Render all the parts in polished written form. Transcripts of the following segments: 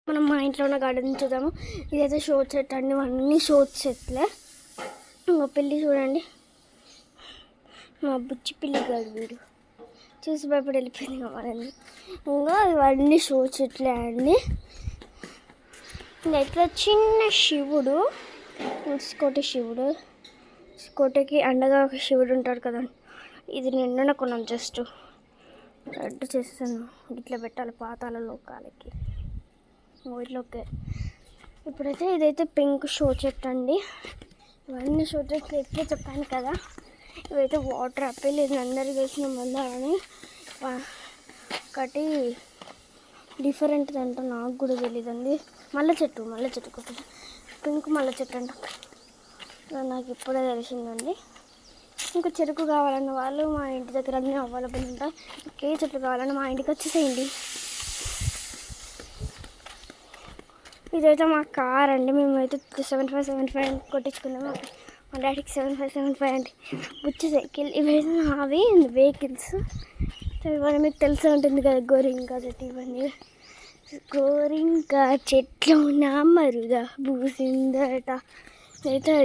మనం మా ఇంట్లో ఉన్న గార్డెన్ చూద్దాము. ఇదైతే షో చెట్టు అండి, అన్నీ షో చెట్లే. ఇంకో పిల్లి చూడండి, మా బుచ్చి పిల్లి కాదు, వీడు చూసి భయపడి వెళ్ళిపోయింది మనల్ని. ఇంకా ఇవన్నీ షో చెట్లే అండి. ఇట్లా చిన్న శివుడు, కోట శివుడు, కోటకి అండగా ఒక శివుడు ఉంటాడు కదా, ఇది నిన్న కొన్నాం. జస్ట్ రెడ్ చేస్తాను, ఇట్లా పెట్టాలి పాతాల లోకాలకి ఇట్లోకే. ఇప్పుడైతే ఇదైతే పింక్ షో చెట్టు అండి. ఇవన్నీ షో చెట్లు ఎట్లా చెప్పాను కదా. ఇవైతే వాటర్ ఆపిల్, ఇది అందరికి వేసిన మందారని. ఒకటి డిఫరెంట్ అంట, నాకు కూడా తెలియదండి. మల్లె చెట్టు ఒకటి పింక్ మల్లె చెట్టు అంట, నాకు ఇప్పుడే తెలిసిందండి. ఇంకా చెరుకు కావాలన్న వాళ్ళు మా ఇంటి దగ్గర అన్నీ అవైలబుల్ ఉంటాయి. ఏ చెట్లు కావాలన్నా మా ఇంటికి వచ్చేసేయండి. ఇదైతే మా కార్ అండి, మేమైతే 7575 కొట్టించుకున్నాము. మా డాడీకి 7575 అంటే బుచ్చి సైకిల్. ఇవైతే అవి వెహికల్స్. ఇవన్నీ మీకు తెలిసి ఉంటుంది కదా, గోరింకా చెట్టు. ఇవన్నీ గోరింకా చెట్లు నా మరుద పూసిందట. అయితే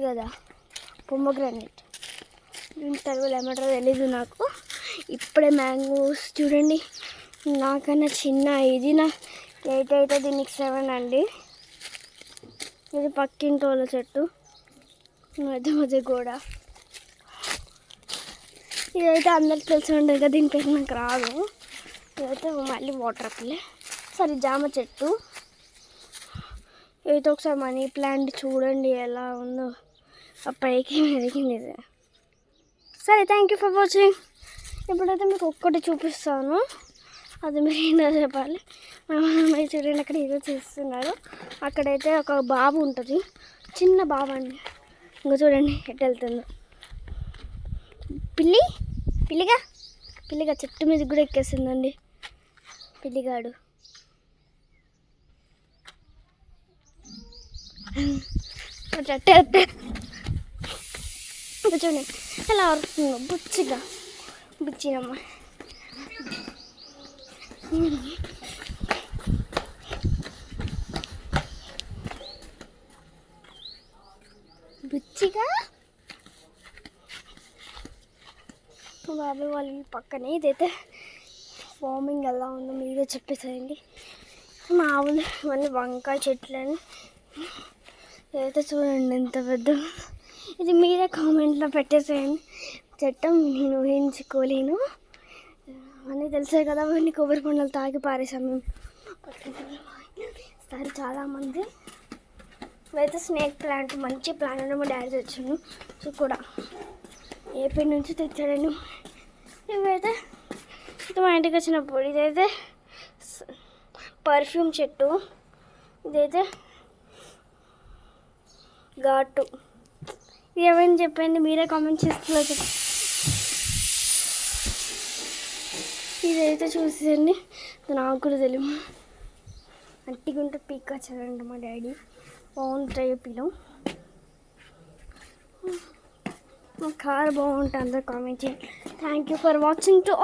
కదా పొమోగ్రానేట్ తెలుగులో ఏమంటారో తెలీదు నాకు. ఇప్పుడే మ్యాంగోస్ చూడండి, నాకన్నా చిన్న. ఇది నా 8 అయితే దీనికి 7 అండి. ఇది పక్కింటోళ్ళ చెట్టు, మధ్య గోడ. ఇదైతే అందరికి తెలిసి ఉంటుంది కదా, దీని పేరు నాకు రాదు. ఇదైతే మళ్ళీ వాటర్ ఆపిల్. సరే జామ చెట్టు. ఇదైతే ఒకసారి మనీ ప్లాంట్ చూడండి ఎలా ఉందో, ఆ పైకి మెరిగింది. సరే, థ్యాంక్ యూ ఫర్ వాచింగ్. ఇప్పుడైతే మీకు ఒక్కటి చూపిస్తాను, అది మీరు ఏంటో చెప్పాలి. మీరు చూడండి, అక్కడ ఏదో చేస్తున్నారు. అక్కడైతే ఒక బాబు ఉంటుంది, చిన్న బాబు అండి. ఇంకా చూడండి ఎటు వెళ్తుందో. పిల్లిగా చెట్టు మీద కూడా ఎక్కేస్తుందండి పిల్లిగాడు. అట్టే ఇంకా చూడండి ఎలా అరుతుందో, బుచ్చినమ్మ. బుచ్చిగా బాబాయ్ వాళ్ళ పక్కనే. ఇదైతే ఫార్మింగ్ ఎలా ఉందో మీరే చెప్పేసేయండి. మా ఆవులు ఇవన్నీ వంకాయ చెట్లని. ఇదైతే చూడండి ఎంత పెద్ద. ఇది మీరే కామెంట్లో పెట్టేసేయండి. చెట్టం నేను ఊహించుకోలేను. అన్నీ తెలిసాయి కదా, అవన్నీ కొబ్బరి పండ్లు తాగి పారేసాం మేము. సరే చాలామంది. ఇవైతే స్నేక్ ప్లాంట్, మంచి ప్లాంట్ అంటే మా డాడీ తెచ్చాను. సో కూడా ఏపీ నుంచి తెచ్చాడండి. ఇవైతే మా ఇంటికి వచ్చినప్పుడు. ఇదైతే పర్ఫ్యూమ్ చెట్టు. ఇదైతే ఘాటు. ఇది ఏమైనా చెప్పండి, మీరే కామెంట్ చేస్తున్నారు. ఇదైతే చూసేయండి, నాకు కూడా తెలియదు. అంటిగుంటే పీక్ వచ్చాడంట మా డాడీ. బాగుంటాయి పిలో. మా కార్ బాగుంటుంది, అందరు కామెంట్ చేయండి. Thank you for watching to all.